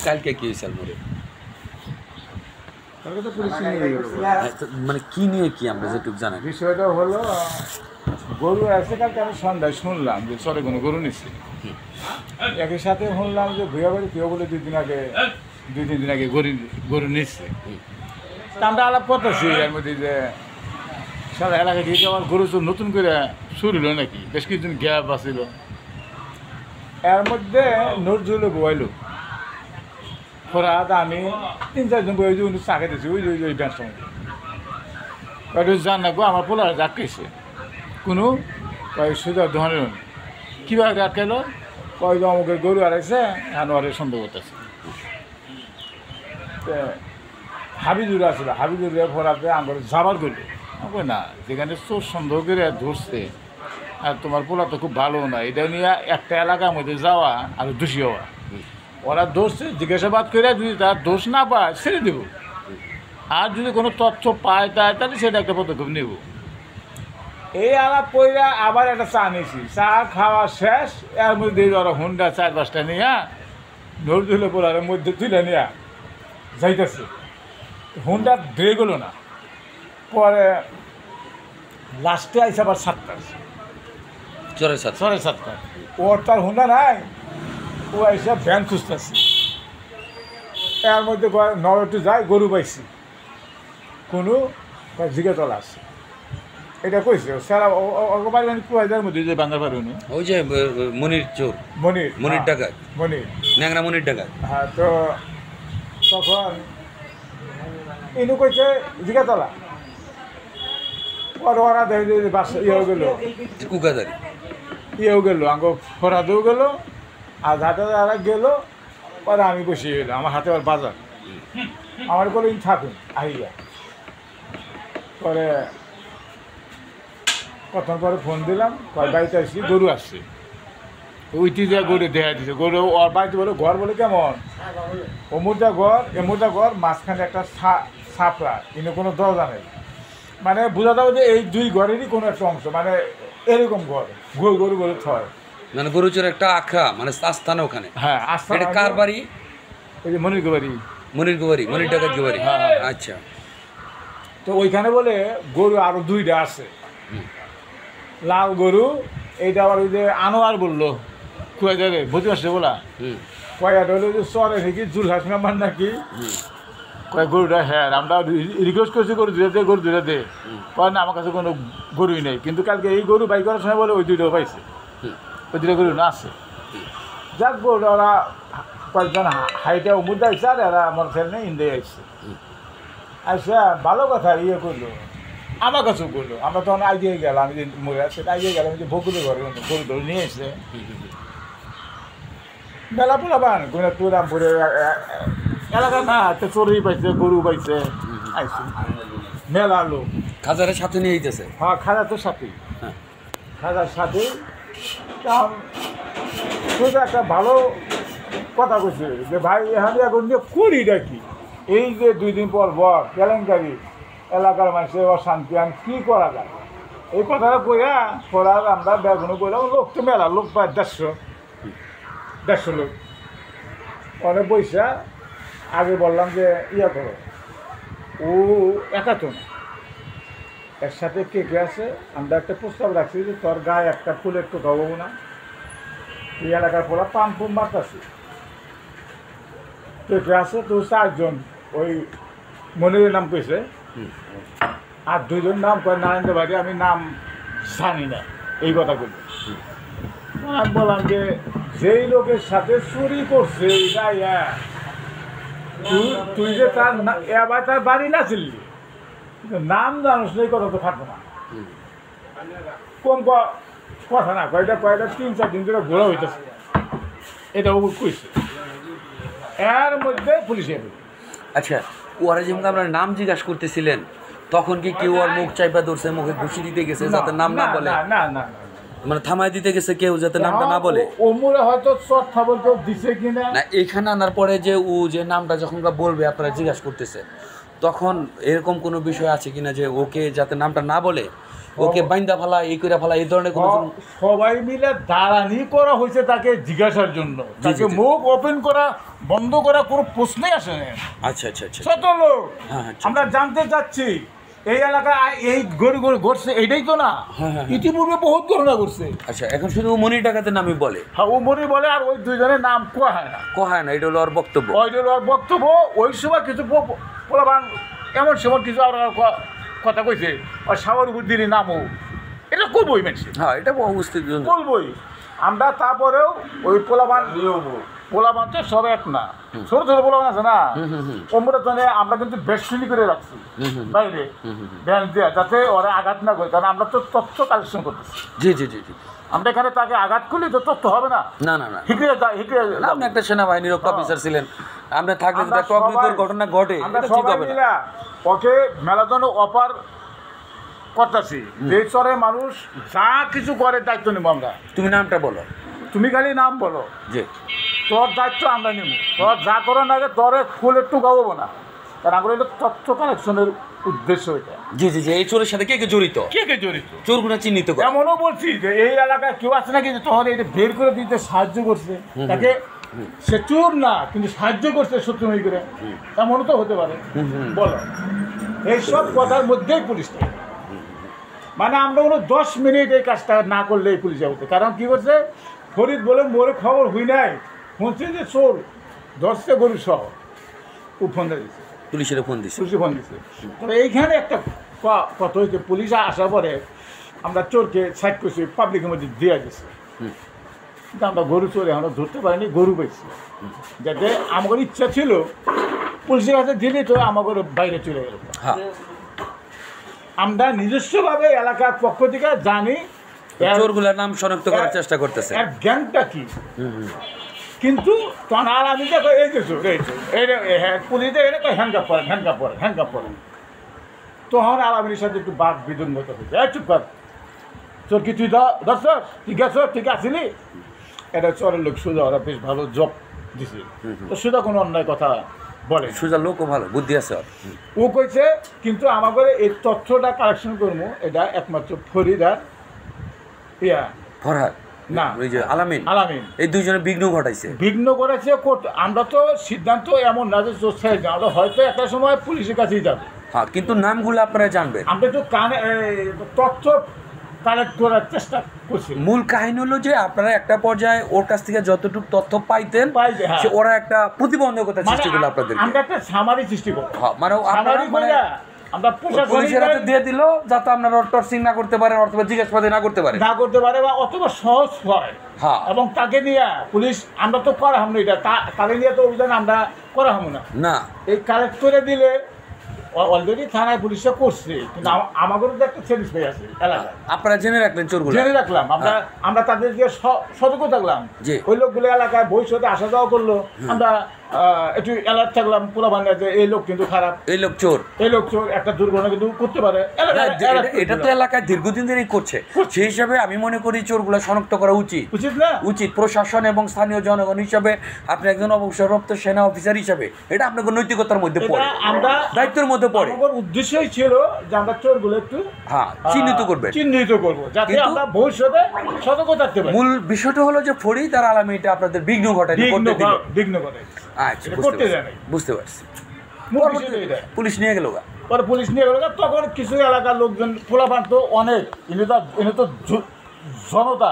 কালকে কি হয়েছে মোরে মানে কি নিয়ে কি আমরা যেটুকু জানি বিষয়টা হলো গরু আছে কালকে আমি সন্ধ্যায় শুনলাম যে চরে কোনো গরু নিচ্ছে একই সাথে শুনলাম যে ভুয়া বাড়ি কেউ বলে দুই তিন দিন আগে গরু নিচ্ছে তা আমরা আলাপ করতেছি এর মধ্যে যে সারা এলাকা থেকে আমার গরু তো নতুন করে শুরু হলো নাকি বেশ কিছুদিন গ্যাপ আসছিল এর মধ্যে নজরুলে বইলো ফোরাত আমি 3-4 জন বই উনি চাকে দিয়েছি ওই ব্যাংক সময় জান না গো আমার পোলার আটকেছে কোনো সুযোগ ধরনের কীভাবে আটকাইলো কয় অমুকের গরু আড়াইছে আনোয়ারের সন্দেহ করতেছে হাবিজুর আসলে হাবিজুরের ফোরাতে আমার যাবার করলো না যেখানে চোর সন্দেহ করে ধরছে আর তোমার পোলা তো খুব ভালো না এটা নিয়ে একটা এলাকার মধ্যে যাওয়া আর দোষী হওয়া ওরা ধরছে জিজ্ঞাসাবাদ করে যদি তার দোষ না পায় ছেড়ে দেব আর যদি কোনো তথ্য পায় তাহলে সেটা একটা পদক্ষেপ নেব এই আলাপ কইরা আবার একটা চা নিয়েছি চা খাওয়া শেষ এর মধ্যে ওরা হুন্ডা 4-5টা নিয়ে নজরুলে পোলারের মধ্যে তুলে নিয়ে যাইতেছে হুন্ডা ব্রেক হলো না পরে লাস্টে আইসে আবার 7টা চরে 7টা ওর তার হুন্ডা নাই ও আইসে ভ্যান খুঁজতেছে এর মধ্যে নয়টু যায় গরু পাইছি কোনো জিজ্ঞাতলা আছে এটা কইছে সারা বাড়ি মানে 2000 মধ্যে যে বাংলা পারুন ওই যে মনির চোর মনির ডাকাত ন্যাংরা মনির ডাকাত হ্যাঁ তো তখন ইনু কইছে জিজ্ঞাতলা ওরা দেখে বাসা ইয়েও গেল কুকাদারি ইয়েও গেল আঙ্গ ফোরাতেও গেল আর হাতে আর গেল পরে আমি বসে গেলাম আমার হাতে আবার বাজার আমার বলে থাকুন আহিয়া পরে কতক্ষণ পরে ফোন দিলাম কয় বাড়িতে আসছি গরু আসছে ওইটি যে গরু দেখা দিচ্ছে গরু ওর বাড়িতে বলে ঘর বলে কেমন এমুরটা ঘর মাঝখানে একটা ছাপড়া কিন্তু কোনো দরজা নেই মানে বোঝা যাবে যে এই দুই ঘরেরই কোনো একটা অংশ মানে এরকম ঘর গরু বলে থয় মানে গরু চোর একটা আখড়া মানে আস্থানা ওখানে হ্যাঁ আস্থানা এটা কার বাড়ি ওই যে মনির গোবারি মনির ডাকাত গোবারি আচ্ছা তো ওইখানে বলে গরু আরো 2টা আছে লাল গরু এইটা আবার ওই যে আনোয়ার বললো কুয়া যাবে বুঝতে পারছে বলা কয়টা হলো যে চরে নাকি জুলহাস মেম্বার নাকি কয় গরুটা হ্যাঁ আমরা রিকোয়েস্ট করছি গরু দুটা দে কয় না আমার কাছে কোনো গরুই নেই কিন্তু কালকে এই গরু বাই করার সময় বলে ওই 2টাও পাইছে ওই 2টা গরু না আছে যাক গরু ওরা কয়েকজন হাইটা মুদ্রা আইসে আর এরা আমার ছেলে ইন্ডিয়া আসছে আচ্ছা ভালো কথা ইয়ে করলো আমার কাছেও করলো আমরা তখন আইডিয়ে গেলাম আমি যে মরে আছে আইডিয়ে গেলাম যে বকুলের ঘরে গরু ধরে নিয়ে এসে মেলা পোলা বান কোনো তুরামপুরে এলাকা না তো চোরই পাইছে গরু পাইছে আইসি মেলা লোক খাজারের সাথে নিয়ে যেতেছে হ্যাঁ খাজা তো সাথেই খাজার সাথেই শুধু একটা ভালো কথা কইছে যে ভাই এখানে এখন যে করিটা কি এই যে 2 দিন পর কেলেঙ্কারি এলাকার মানুষের অশান্তি আমি কী করা যায় এই কথাটা কইয়া করার আমরা বেগুনো করলাম লোক তো মেলা লোক প্রায় 150 লোক অনেক পয়সা আগে বললাম যে ইয়া করো ও একাতো না এর সাথে কে আছে আমরা একটা প্রস্তাব রাখছি যে তোর গায়ে একটা ফুলের তো খাবো না এই এলাকার পড়া পাম্পুম মারতাছি কে আছে তো 4 জন ওই মনিরের নাম কইছে আর 2 জন নাম কয় নারায়ণ বাড়ি আমি নাম জানি না এই কথা বলি আমি বললাম যে যেই লোকের সাথে চুরি করছে তুই যে তার বাড়ি না ছিলি নাম জানোস এই কথা তো থাকবো না কম কথা না কয়টা 3-4 দিন ধরে ঘোরা হইতেছে এটা ও কইছে এর মধ্যে পুলিশে আচ্ছা ওরা যেমন আপনার নাম জিজ্ঞাসা করতেছিলেন তখন কি কেউ আর মুখ চাইপা ধরছে মুখে ঘুষি দিতে গেছে যাতে নাম না বলে না মানে থামাই দিতে গেছে কেউ যাতে নামটা না বলে ওমরে হয়তো চট খাবার কেউ দিছে কিনা না এখানে আনার পরে যে ও যে নামটা যখন বলবে আপনারা জিজ্ঞাসা করতেছে তখন এরকম কোনো বিষয় আছে কিনা যে ওকে যাতে নামটা না বলে ওকে বাইন্দা ফেলা এই করে ফেলা এই ধরনের কোনো সবাই মিলে দাঁড়ানি করা হয়েছে তাকে জিজ্ঞাসার জন্য তাকে মুখ ওপেন করা বন্ধ করার কোনো প্রশ্নই আসে না। আচ্ছা আচ্ছা আচ্ছা ছোট লোক হ্যাঁ, আচ্ছা, আমরা জানতে চাচ্ছি এই এলাকায় এই গরু গরু ঘটছে এইটাই তো না, হ্যাঁ। ইতিপূর্বে বহুত ঘটনা ঘটছে। আচ্ছা এখন শুধু মনির ডাকাতের নামই বলে, হ্যাঁ ও মনি বলে, আর ওই দুইজনের নাম কোয়া হয় না। কহায় না, এটা হলো ওর বক্তব্য। ওইটার আর বক্তব্য ওই সময় কিছু পোলাবান এমন সময় কিছু আর কথা কইছে, আর সাগর বুদ্ধির নামও এটা করবই মানুষ হ্যাঁ এটা অবস্থিত বলবই আমরা। তারপরেও ওই পোলাবান তো সব এক না, ছোট ছোট পোলাবান আছে না, ওমরা তো আমরা কিন্তু বেশি করে রাখছি বাইরে ব্যাংক দেওয়া, যাতে ওরা আঘাত না করে, কারণ আমরা তো তথ্য কালেকশন করতেছি। জি জি জি জি আমরা এখানে তাকে আঘাত করলে তো তথ্য হবে না, না না না হিকড়ে না, আপনি একটা সেনাবাহিনীর অফিসার ছিলেন, আপনি থাকলে যদি একটা অগ্নিকর ঘটনা ঘটে আমরা এটা ঠিক সবাই হবে না। মিলা ওকে মেলাজন অপার করতেছি, যে চরে মানুষ যা কিছু করে দায়িত্ব নেবো আমরা। তুমি নামটা বলো। তুমি খালি নাম বলো, জি তোর দায়িত্ব আমরা নেব, তোর যা করার আগে তোর ফুল একটু গাবো না, কারণ আমরা এটা তথ্য কালেকশনের উদ্দেশ্য এটা। জি জি জি এই চোরের সাথে কে কে জড়িত, কে কে জড়িত চোরগুলো চিহ্নিত করে। এমনও বলছি যে এই এলাকায় কেউ আছে নাকি যে তোর এটা বের করে দিতে সাহায্য করছে, তাকে সে চোর না কিন্তু সাহায্য করছে সত্যময় করে, এমনও তো হতে পারে। বলো এইসব কথার মধ্যেই পুলিশ থাকে। মানে আমরা কোনো 10 মিনিট এই কাজটা না করলে এই পুলিশ যাবে, কারণ কি করছে ফরিদ বলে মোরে খবর হই নাই, শুনছে যে চোর ধরছে গরু সহ, ও ফোন দিয়েছে, পুলিশের ফোন দিছে। পুলিশে ফোন দিচ্ছে। তবে এইখানে একটা কথা হয়েছে, পুলিশ আসার পরে আমরা চোরকে সাইড করছি, পাবলিকের মধ্যে দিয়ে দিচ্ছি, কিন্তু আমরা গরু চোর এখনো ধরতে পারিনি, গরু পেয়েছি, যাতে আমার ইচ্ছা ছিল পুলিশের কাছে দিলে তো আমার বাইরে চলে গেল। হ্যাঁ আমরা নিজস্বভাবে এলাকার পক্ষ থেকে জানি চোরগুলোর নাম শনাক্ত করার চেষ্টা করতেছে। এর জ্ঞানটা কি, কিন্তু তখন আর আমি দেখো এই যে চোর, এই চোর, হ্যাঁ পুলিশে এটা তো হ্যান্ডকাপ পরে তখন আর আমির সাথে একটু বাদ বিদঙ্গত হয়েছে, চুপ কর, চোর কি তুই ধরছ, ঠিক আছে ঠিক আসিলি, এটা চোরের লোক সোজা, ওরা বেশ ভালো জব দিছে, তো সোজা কোনো অন্যায় কথা বলে, সোজা লোকও ভালো বুদ্ধি আছে ওর। ও কইছে কিন্তু আমাদের এই তথ্যটা কালেকশন করবো, এটা একমাত্র ফরিদার ইয়া ফরহাদ না ওই যে আলামিন, এই দুইজনে বিঘ্ন ঘটাইছে। বিঘ্ন করেছে। আমরা তো সিদ্ধান্ত এমন না যে চোর ছেড়ে যাই, আমরা হয়তো একটা সময় পুলিশের কাছেই যাবে। হ্যাঁ কিন্তু নামগুলো আপনারা জানবেন। আমরা একটু তথ্য কালেক্ট করার চেষ্টা করছি। মূল কাহিনী হলো যে আপনারা একটা পর্যায়ে ওর কাছ থেকে যতটুকু তথ্য পাইতেন, হ্যাঁ। সে ওরা একটা প্রতিবন্ধকতা সৃষ্টি করলো আপনাদের। আমরা একটা সামারি সৃষ্টি করবো, হ্যাঁ মানে সামারি মানে আমরা পুলিশের হাতে দিয়ে দিল, যাতে আপনারা টর্চিং না করতে পারেন অথবা জিজ্ঞাসাবাদ না করতে পারে, বা অথবা সহজ হয়। হ্যাঁ এবং তাকে নিয়ে পুলিশ আমরা তো করা হাম না, এটা তাকে নিয়ে তো অভিযান আমরা করা হাম না, এই কালেক্ট করে দিলে অলরেডি থানায় পুলিশে করছে, কিন্তু আমাদেরও তো একটা স্যাটিসফাই আছে এলাকায়। আপনারা জেনে রাখলেন চোরগুলো, জেনে রাখলাম, আমরা তাদেরকে সতর্ক থাকলাম, জি। ওই লোকগুলো এলাকায় ভবিষ্যতে আসা যাওয়া করলো, আমরা একটু অ্যালার্ট থাকলাম পুরো বাংলা যে এই লোক কিন্তু খারাপ, এই লোক চোর, একটা দুর্ঘটনা কিন্তু করতে পারে। এটা তো এলাকায় দীর্ঘদিন ধরেই করছে, সেই হিসাবে আমি মনে করি চোরগুলো শনাক্ত করা উচিত না, উচিত প্রশাসন এবং স্থানীয় জনগণ হিসাবে, আপনি একজন অবসরপ্রাপ্ত সেনা অফিসার হিসাবে এটা আপনাকে নৈতিকতার মধ্যে পড়ে, আমরা দায়িত্বের মধ্যে পড়ে। আমার উদ্দেশ্যই ছিল যে আমরা চোরগুলো একটু হ্যাঁ চিহ্নিত করবো, যাতে আমরা ভবিষ্যতে সতর্ক থাকতে পারি। মূল বিষয়টা হলো যে ফরিদ আর আলামিনটা আপনাদের বিঘ্ন ঘটায় বিঘ্ন করে। আচ্ছা বুঝতে পারছি। পুলিশ নিয়ে গেল, পরে পুলিশ নিয়ে গেল, তখন কিছু এলাকার লোকজন পোলাপান তো অনেক, এনে তো জনতা